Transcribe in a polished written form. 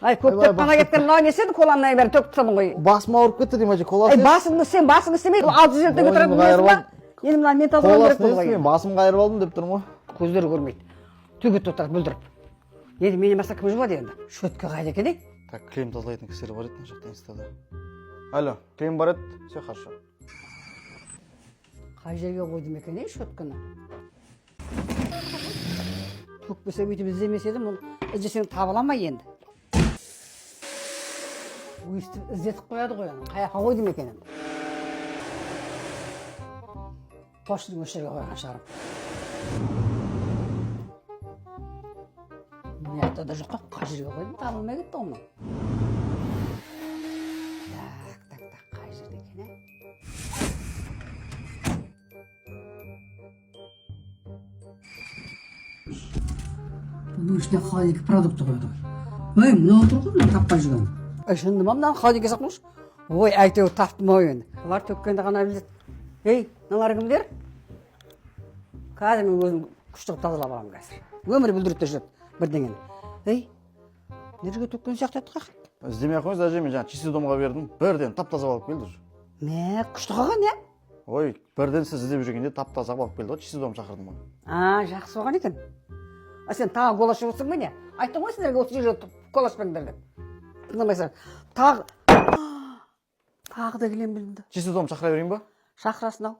Ай, көктеп қана кеткен мынау неседі қоламнан бері төкіп тастадың ғой. Басым ауырып кетті деймін әже, қол Ай, астын. басыңды істемей, 600 теңге тұратын несі ба? Енді мына мен тазалау Қол керек астын болды ғой. мен басым қайырып алдым деп тұрмын ғой. Көздері көрмейді. Төгет отырады бүлдіріп. Енді менен басқа кім жуады енді? Шөтке қайда екен ей? Так, клем тазалайтын кісілер бар еді, мына жақта инстада. Алло, клем бар еді, все хорошо. Қай жерге қойдым екен ей шөткені? Төкпесе бүйтіп іздемес едім, ол іздесең таба ала ма енді? Өйстіп іздетіп қояды ғой, қай жаққа қойдым екен енді? Поштың осы жерге қойған шығарым. Мына жақта да жоқ қой, қай жерге қойдым, табылмай кетті оның. Так, қай жерде екен, Бұның ішіне холодильник продукты қойды. Ой, мынау тұр ғой, мынау таппай жүрген. Шынды ма мынаны холодильникке сақтыңыз? Ой, әйтеуір таптым ау енді. Олар төккенді ғана біледі. Ей, мыналар кімдер? Қазір мен өзім күшті тазалап аламын қазір. Өмірі бүлдіріп жүреді бірдеңені. Ей, нерге төккен сияқты еді қақ? Іздемей ақ қойыңыз әже, мен жаңа чистый домға бердім. Бірден тап-таза алып келді уже. Не, күшті қалған, не? Ой, бірден сіз іздеп жүргенде тап-таза алып келді ғой, чистый дом шақырдым ғой. Жақсы болған екен. Сен тағы гол ашып отырсың ба не? Айттым ғой сендерге осы жерге гол ашпаңдар деп. Тыңдамайсың. Тағы да келем білінді. Чистый дом шақыра берейін ба? Шақырасын ау.